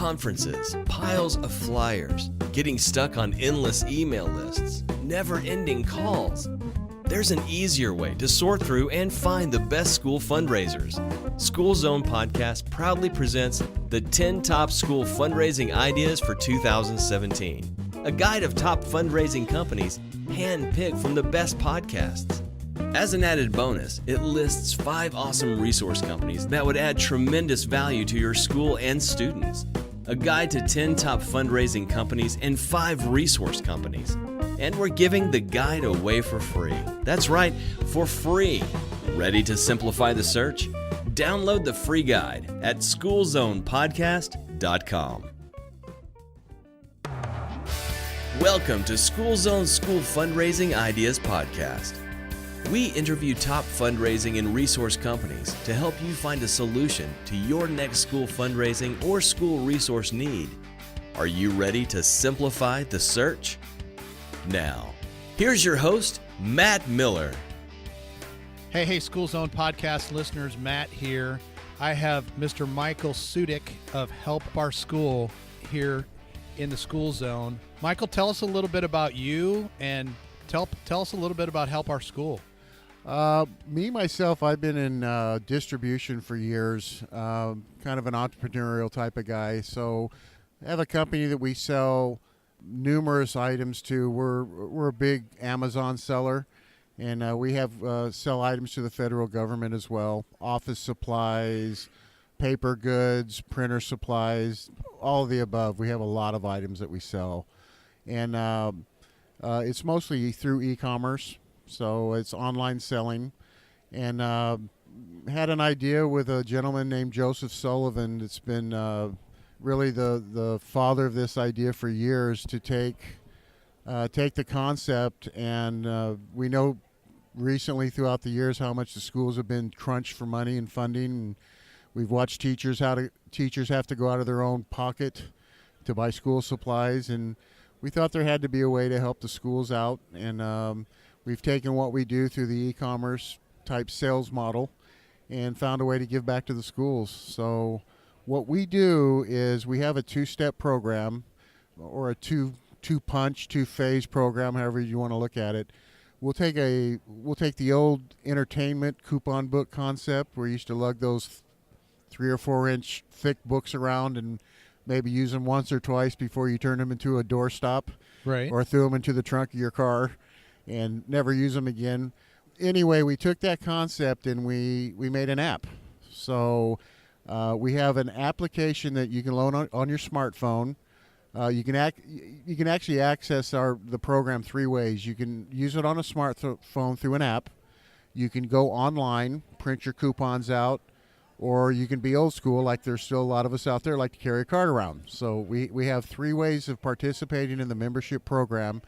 conferences, piles of flyers, getting stuck on endless email lists, never-ending calls. There's an easier way to sort through and find the best school fundraisers. School Zone Podcast proudly presents the 10 Top School Fundraising Ideas for 2017, a guide of top fundraising companies hand-picked from the best podcasts. As an added bonus, it lists 5 awesome resource companies that would add tremendous value to your school and students. A guide to 10 top fundraising companies and 5 resource companies. And we're giving the guide away for free. That's right, for free. Ready to simplify the search? Download the free guide at schoolzonepodcast.com. Welcome to School Zone School Fundraising Ideas Podcast. We interview top fundraising and resource companies to help you find a solution to your next school fundraising or school resource need. Are you ready to simplify the search? Now, here's your host, Matt Miller. Hey, School Zone Podcast listeners, Matt here. I have Mr. Michael Sudik of Help Our School here in the School Zone. Michael, tell us a little bit about you and tell us a little bit about Help Our School. Myself, I've been in distribution for years, kind of an entrepreneurial type of guy. So I have a company that we sell numerous items to. We're a big Amazon seller, and we have sell items to the federal government as well. Office supplies, paper goods, printer supplies, all of the above. We have a lot of items that we sell, and it's mostly through e-commerce. So it's online selling, and had an idea with a gentleman named Joseph Sullivan that's been really the father of this idea for years, to take the concept, and we know recently throughout the years how much the schools have been crunched for money and funding, and we've watched teachers have to go out of their own pocket to buy school supplies, and we thought there had to be a way to help the schools out, and we've taken what we do through the e-commerce type sales model and found a way to give back to the schools. So what we do is we have a 2-step program, or a two-punch, 2-phase program, however you want to look at it. We'll take the old entertainment coupon book concept where you used to lug those 3 or 4 inch thick books around and maybe use them once or twice before you turn them into a doorstop, right, or threw them into the trunk of your car and never use them again. Anyway, we took that concept and we made an app. So we have an application that you can load on your smartphone. You can actually access the program 3 ways. You can use it on a smartphone through an app. You can go online, print your coupons out, or you can be old school, like there's still a lot of us out there like to carry a card around. So we have 3 ways of participating in the membership program.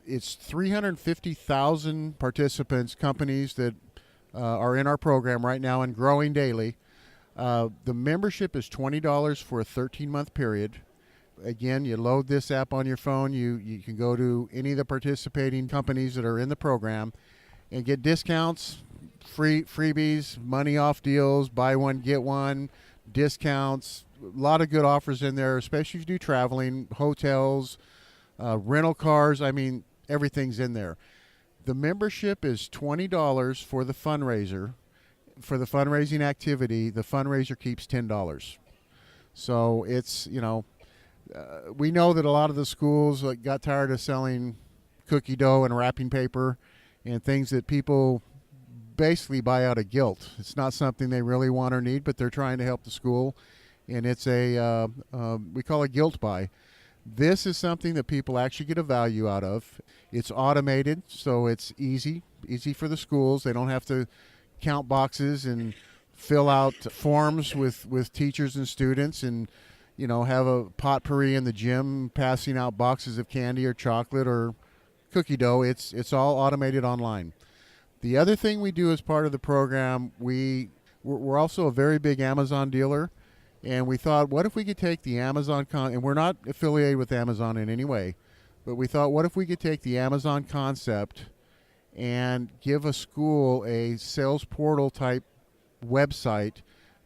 It's 350,000 participants, companies that are in our program right now and growing daily. The membership is $20 for a 13-month period. Again, you load this app on your phone. You can go to any of the participating companies that are in the program and get discounts, freebies, money off deals, buy one, get one, discounts. A lot of good offers in there, especially if you do traveling, hotels, rental cars. I mean, everything's in there. The membership is $20 for the fundraiser. For the fundraising activity, the fundraiser keeps $10. So it's, we know that a lot of the schools got tired of selling cookie dough and wrapping paper and things that people basically buy out of guilt. It's not something they really want or need, but they're trying to help the school, and it's we call it guilt buy. This is something that people actually get a value out of. It's automated, so it's easy for the schools. They don't have to count boxes and fill out forms with teachers and students and, have a potpourri in the gym passing out boxes of candy or chocolate or cookie dough. It's all automated online. The other thing we do as part of the program, we're also a very big Amazon dealer. And we thought, what if we could take the Amazon, and we're not affiliated with Amazon in any way, but we thought, what if we could take the Amazon concept and give a school a sales portal type website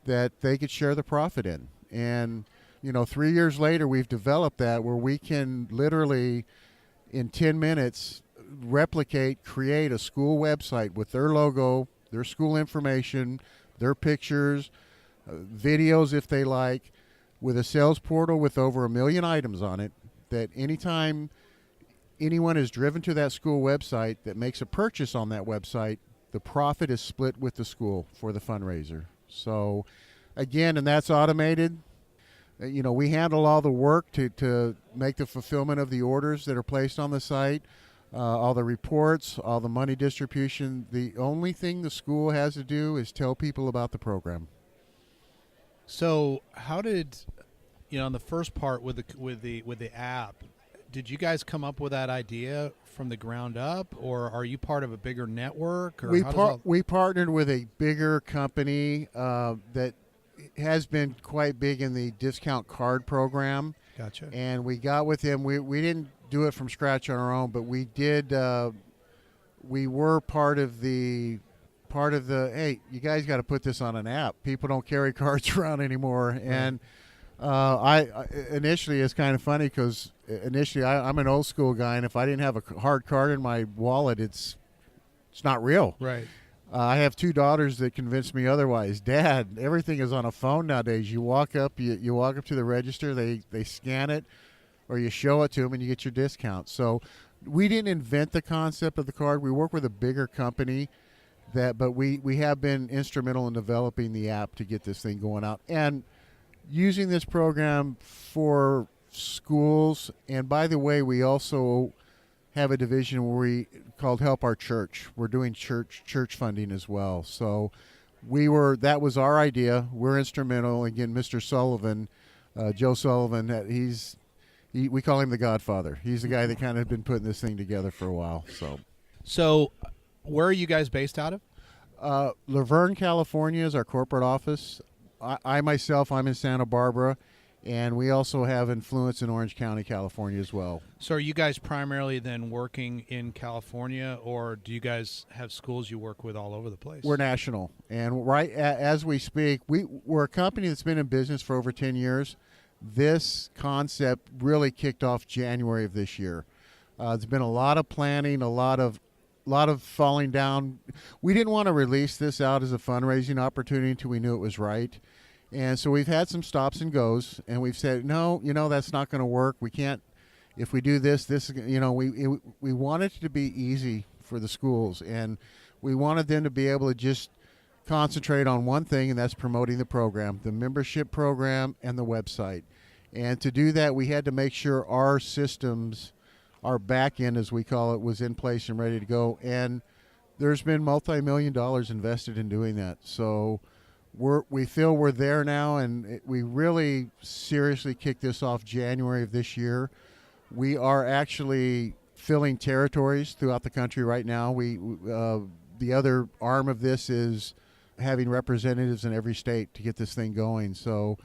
that they could share the profit in. And 3 years later, we've developed that where we can literally, in 10 minutes, create a school website with their logo, their school information, their pictures, videos if they like, with a sales portal with over 1 million items on it, that anytime anyone is driven to that school website that makes a purchase on that website, the profit is split with the school for the fundraiser. So again, and that's automated. We handle all the work to make the fulfillment of the orders that are placed on the site, all the reports, all the money distribution. The only thing the school has to do is tell people about the program. So how did, on the first part with the app, did you guys come up with that idea from the ground up, or are you part of a bigger network? Or we partnered with a bigger company that has been quite big in the discount card program. Gotcha. And we got with them. We didn't do it from scratch on our own, but we did. We were part of the hey, you guys got to put this on an app. People don't carry cards around anymore. Right. And I initially, it's kind of funny because initially I'm an old school guy, and if I didn't have a hard card in my wallet, it's not real. Right. I have 2 daughters that convinced me otherwise. Dad, everything is on a phone nowadays. You walk up, you walk up to the register, they scan it, or you show it to them, and you get your discount. So we didn't invent the concept of the card. We work with a bigger company, but we have been instrumental in developing the app to get this thing going out and using this program for schools. And by the way, we also have a division called Help Our Church. We're doing church funding as well. So that was our idea. We're instrumental. Again, Mr. Sullivan, Joe Sullivan, we call him the Godfather. He's the guy that kind of been putting this thing together for a while. So where are you guys based out of? Laverne, California is our corporate office. I'm in Santa Barbara. And we also have influence in Orange County, California as well. So are you guys primarily then working in California, or do you guys have schools you work with all over the place? We're national. And right as we speak, we're a company that's been in business for over 10 years. This concept really kicked off January of this year. There's been a lot of planning, a lot of falling down. We didn't want to release this out as a fundraising opportunity until we knew it was right. And so we've had some stops and goes, and we've said, no, that's not going to work. We can't, if we do this, we want it to be easy for the schools, and we wanted them to be able to just concentrate on one thing, and that's promoting the program, the membership program and the website. And to do that, we had to make sure our systems, our back end, as we call it, was in place and ready to go. And there's been multi-million dollars invested in doing that. So we feel we're there now, and we really seriously kicked this off January of this year. We are actually filling territories throughout the country right now. The other arm of this is having representatives in every state to get this thing going. So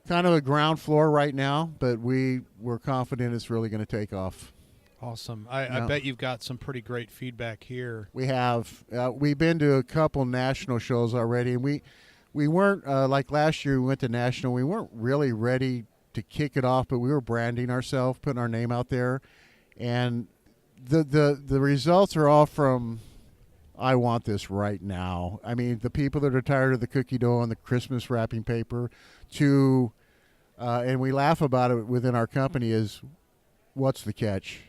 kind of a ground floor right now, but we're confident it's really going to take off. Awesome. I bet you've got some pretty great feedback here. We have. We've been to a couple national shows already, and we weren't, like last year we went to national, we weren't really ready to kick it off, but we were branding ourselves, putting our name out there. And the results are all from, I want this right now. I mean, the people that are tired of the cookie dough and the Christmas wrapping paper to, and we laugh about it within our company, is what's the catch?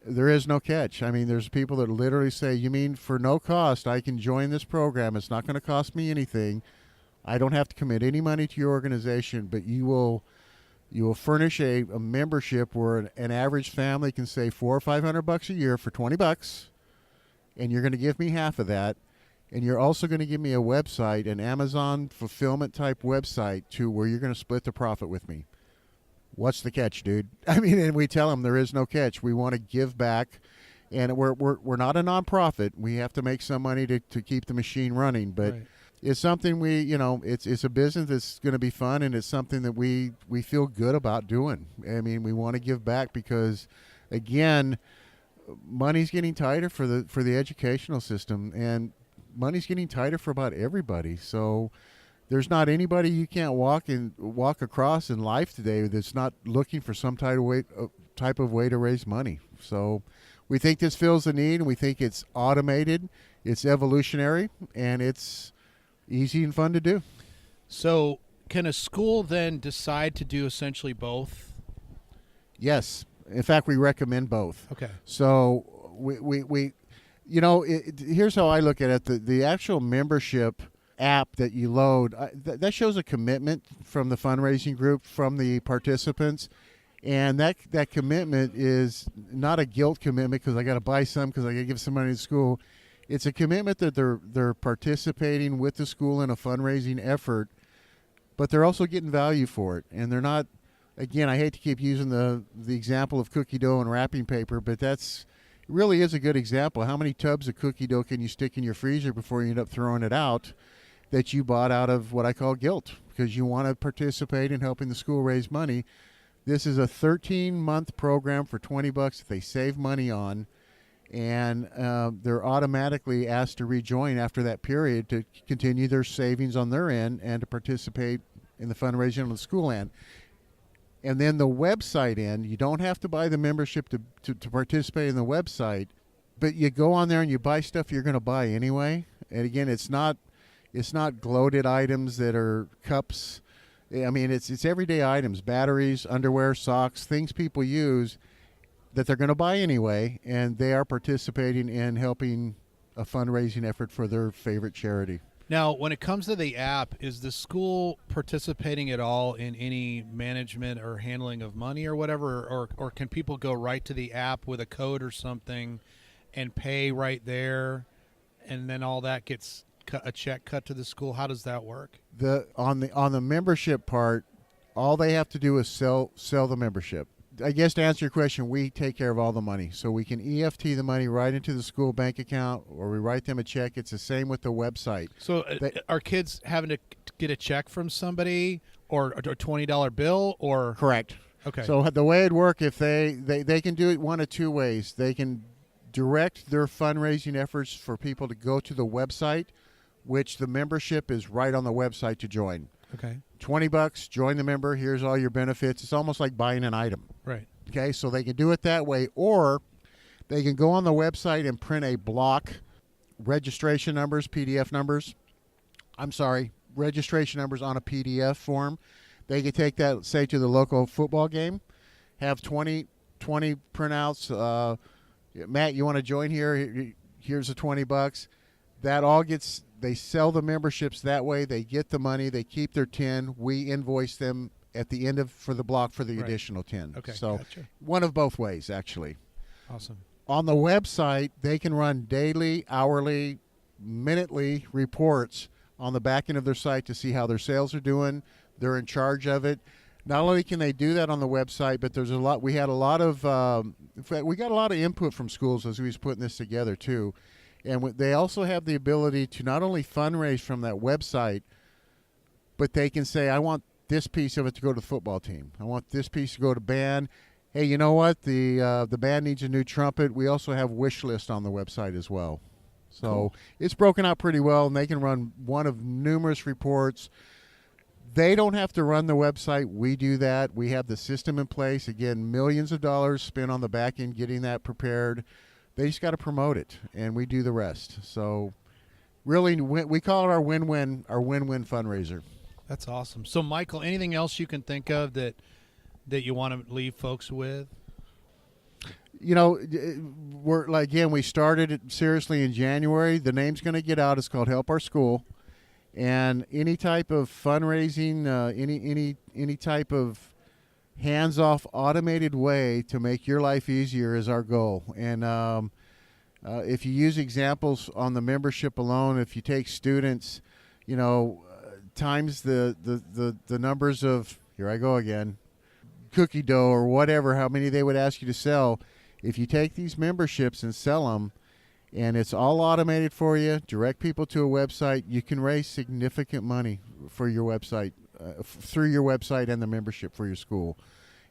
There is no catch. I mean, there's people that literally say, you mean for no cost, I can join this program. It's not going to cost me anything. I don't have to commit any money to your organization, but you will furnish a membership where an average family can save $400 or $500 a year for $20, and you're going to give me half of that, and you're also going to give me a website, an Amazon fulfillment type website, to where you're going to split the profit with me. What's the catch, dude? I mean, and we tell them there is no catch. We want to give back, and we're not a nonprofit. We have to make some money to keep the machine running, but. Right. It's something it's a business that's going to be fun, and it's something that we feel good about doing. I mean, we want to give back because, again, money's getting tighter for the educational system, and money's getting tighter for about everybody. So there's not anybody you can't walk across in life today that's not looking for some type of way to raise money. So we think this fills the need, and we think it's automated, it's evolutionary, and it's easy and fun to do. So can a school then decide to do essentially both? Yes. In fact, we recommend both. Okay. So we here's how I look at it. The actual membership app that you load, that shows a commitment from the fundraising group, from the participants. And that commitment is not a guilt commitment because I got to buy some because I got to give some money to school. It's a commitment that they're participating with the school in a fundraising effort, but they're also getting value for it. And they're not, again, I hate to keep using the example of cookie dough and wrapping paper, but it really is a good example. How many tubs of cookie dough can you stick in your freezer before you end up throwing it out that you bought out of what I call guilt because you want to participate in helping the school raise money? This is a 13-month program for $20 that they save money on, and they're automatically asked to rejoin after that period to continue their savings on their end and to participate in the fundraising on the school end. And then the website end, you don't have to buy the membership to participate in the website, but you go on there and you buy stuff you're going to buy anyway. And again, it's not gloated items that are cups. I mean, it's everyday items, batteries, underwear, socks, things people use that they're going to buy anyway, and they are participating in helping a fundraising effort for their favorite charity. Now, when it comes to the app, is the school participating at all in any management or handling of money or whatever, or can people go right to the app with a code or something and pay right there, and then all that gets a check cut to the school? How does that work? On the membership part, all they have to do is sell the membership. I guess to answer your question, we take care of all the money. So we can EFT the money right into the school bank account, or we write them a check. It's the same with the website. So are kids having to get a check from somebody or a $20 bill? Or Correct. Okay. So the way it'd work, if they can do it one of two ways. They can direct their fundraising efforts for people to go to the website, which the membership is right on the website to join. Okay. $20, join the member, here's all your benefits. It's almost like buying an item. Right. Okay, so they can do it that way, or they can go on the website and print a block registration numbers, registration numbers on a PDF form. They can take that, say, to the local football game, have 20 printouts. Matt, you want to join here? Here's the $20. That all gets, they sell the memberships that way. They get the money. They keep their 10. We invoice them at the end for the block for the additional 10. Okay, so gotcha. One of both ways, actually. Awesome. On the website, they can run daily, hourly, minutely reports on the back end of their site to see how their sales are doing. They're in charge of it. Not only can they do that on the website, but there's we got a lot of input from schools as we was putting this together too. And they also have the ability to not only fundraise from that website, but they can say, I want this piece of it to go to the football team. I want this piece to go to band. Hey, you know what? The band needs a new trumpet. We also have wish list on the website as well. So cool. It's broken out pretty well, and they can run one of numerous reports. They don't have to run the website. We do that. We have the system in place. Again, millions of dollars spent on the back end getting that prepared. They just got to promote it, and we do the rest. So really, we call it our win-win fundraiser. That's awesome. So, Michael, anything else you can think of that you want to leave folks with? You know, we started it seriously in January. The name's going to get out. It's called Help Our School. And any type of fundraising, any type of hands-off automated way to make your life easier is our goal. And if you use examples on the membership alone, if you take students, times the numbers of, here I go again, cookie dough or whatever, how many they would ask you to sell. If you take these memberships and sell them, and it's all automated for you, direct people to a website, you can raise significant money for your website, through your website and the membership for your school.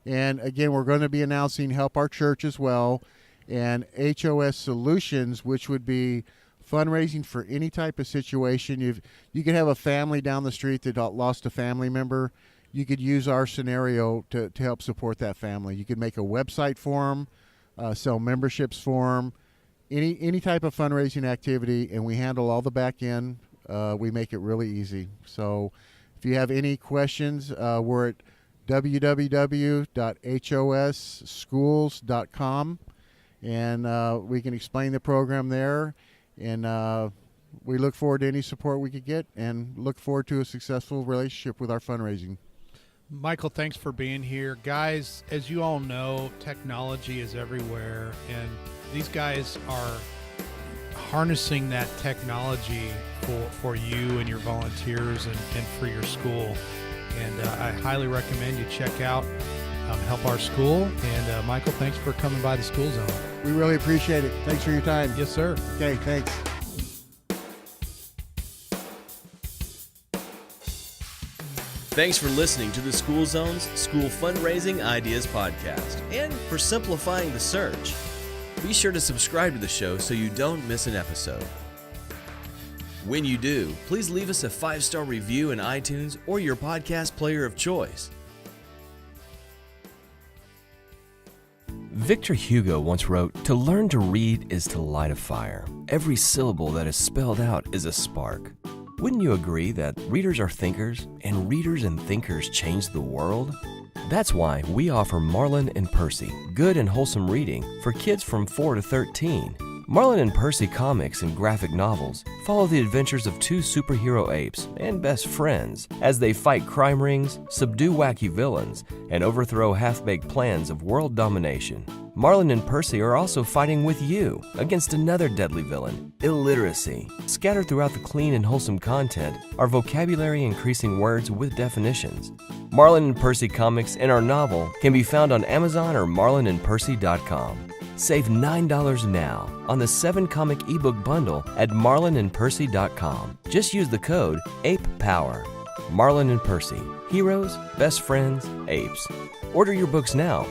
And again, we're going to be announcing Help Our Church as well, and HOS Solutions, which would be fundraising for any type of situation. You could have a family down the street that lost a family member. You could use our scenario to help support that family. You could make a website for them, sell memberships for them, any type of fundraising activity, and we handle all the back end. We make it really easy. So if you have any questions, we're at www.hosschools.com, and we can explain the program there. And we look forward to any support we could get and look forward to a successful relationship with our fundraising. Michael, thanks for being here. Guys, as you all know, technology is everywhere, and these guys are harnessing that technology for you and your volunteers and for your school. And I highly recommend you check out Help Our School. And Michael, thanks for coming by the School Zone. We really appreciate it. Thanks for your time. Yes, sir. Okay, thanks. Thanks for listening to the School Zone's School Fundraising Ideas Podcast and for simplifying the search. Be sure to subscribe to the show so you don't miss an episode. When you do, please leave us a 5-star review in iTunes or your podcast player of choice. Victor Hugo once wrote, "To learn to read is to light a fire. Every syllable that is spelled out is a spark." Wouldn't you agree that readers are thinkers, and readers and thinkers change the world? That's why we offer Marlin and Percy, good and wholesome reading for kids from 4 to 13. Marlin and Percy comics and graphic novels follow the adventures of two superhero apes and best friends as they fight crime rings, subdue wacky villains, and overthrow half-baked plans of world domination. Marlin and Percy are also fighting with you against another deadly villain, illiteracy. Scattered throughout the clean and wholesome content are vocabulary-increasing words with definitions. Marlin and Percy comics and our novel can be found on Amazon or marlinandpercy.com. Save $9 now on the 7-comic ebook bundle at marlinandpercy.com. Just use the code APEPOWER. Marlin and Percy, heroes, best friends, apes. Order your books now.